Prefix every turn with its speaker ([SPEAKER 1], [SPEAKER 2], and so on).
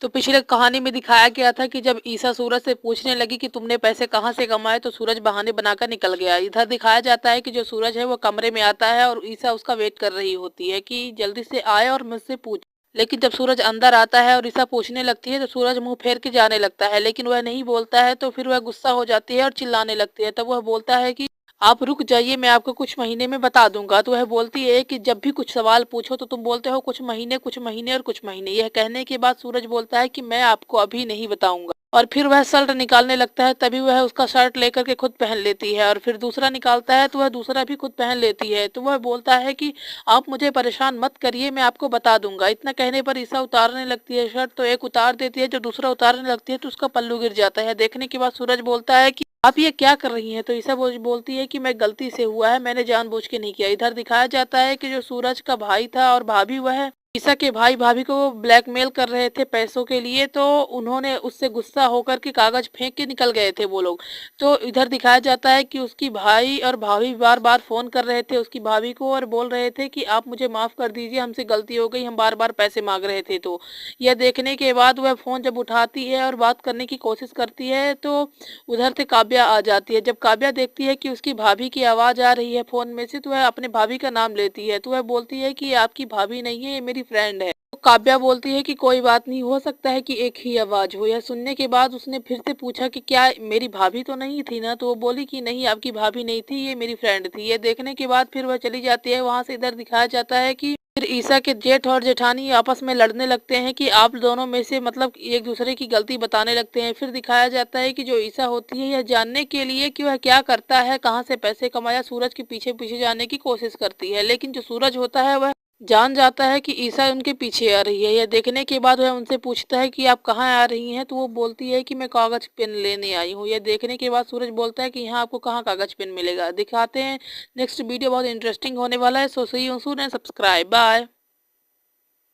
[SPEAKER 1] तो पिछले कहानी में दिखाया गया था कि जब ईसा सूरज से पूछने लगी कि तुमने पैसे कहाँ से कमाए, तो सूरज बहाने बनाकर निकल गया। इधर दिखाया जाता है कि जो सूरज है वो कमरे में आता है और ईसा उसका वेट कर रही होती है कि जल्दी से आए और मुझसे पूछ। लेकिन जब सूरज अंदर आता है और ईसा पूछने लगती है तो सूरज मुंह फेर के जाने लगता है, लेकिन वह नहीं बोलता है। तो फिर वह गुस्सा हो जाती है और चिल्लाने लगती है। तब वह बोलता है कि आप रुक जाइए, मैं आपको कुछ महीने में बता दूंगा। तो वह बोलती है कि जब भी कुछ सवाल पूछो तो तुम बोलते हो कुछ महीने कुछ महीने और कुछ महीने। यह कहने के बाद सूरज बोलता है कि मैं आपको अभी नहीं बताऊंगा। और फिर वह शर्ट निकालने लगता है। तभी वह उसका शर्ट लेकर के खुद पहन लेती है और फिर दूसरा निकालता है तो वह दूसरा भी खुद पहन लेती है। तो वह बोलता है कि आप मुझे परेशान मत करिए, मैं आपको बता दूंगा। इतना कहने पर ईसा उतारने लगती है शर्ट, तो एक उतार देती है, जो दूसरा उतारने लगती है तो उसका पल्लू गिर जाता है। देखने के बाद सूरज बोलता है कि आप ये क्या कर रही हैं? तो ईसा बोलती है कि मैं गलती से हुआ है, मैंने जानबूझ के नहीं किया। इधर दिखाया जाता है कि जो सूरज का भाई था और भाभी, वह ईसा के भाई भाभी को ब्लैकमेल कर रहे थे पैसों के लिए। तो उन्होंने उससे गुस्सा होकर के कागज फेंक के निकल गए थे वो लोग। तो इधर दिखाया जाता है कि उसकी भाई और भाभी बार बार फोन कर रहे थे उसकी भाभी को और बोल रहे थे कि आप मुझे माफ कर दीजिए, हमसे गलती हो गई, हम बार बार पैसे मांग रहे थे। तो यह देखने के बाद वह फोन जब उठाती है और बात करने की कोशिश करती है तो उधर से काव्या आ जाती है। जब काव्या देखती है कि उसकी भाभी की आवाज आ रही है फोन में से, तो वह अपने भाभी का नाम लेती है। तो वह बोलती है कि ये आपकी भाभी नहीं है, ये मेरी फ्रेंड है। तो काव्या बोलती है कि कोई बात नहीं, हो सकता है कि एक ही आवाज हो। यह सुनने के बाद उसने फिर से पूछा कि क्या मेरी भाभी तो नहीं थी ना? तो वो बोली कि नहीं, आपकी भाभी नहीं थी, ये मेरी फ्रेंड थी। ये देखने के बाद फिर वह चली जाती है वहां से। इधर दिखाया जाता है कि फिर ईसा के जेठ और जेठानी आपस में लड़ने लगते हैं कि आप दोनों में से मतलब एक दूसरे की गलती बताने लगते हैं। फिर दिखाया जाता है कि जो ईसा होती है, यह जानने के लिए कि वह क्या करता है, कहाँ से पैसे कमाया, सूरज के पीछे पीछे जाने की कोशिश करती है। लेकिन जो सूरज होता है वह जान जाता है कि ईसा उनके पीछे आ रही है। यह देखने के बाद वह उनसे पूछता है कि आप कहाँ आ रही हैं? तो वो बोलती है कि मैं कागज पेन लेने आई हूँ। यह देखने के बाद सूरज बोलता है कि यहाँ आपको कहाँ कागज पेन मिलेगा। दिखाते हैं नेक्स्ट वीडियो बहुत इंटरेस्टिंग होने वाला है। So see you soon and subscribe, bye.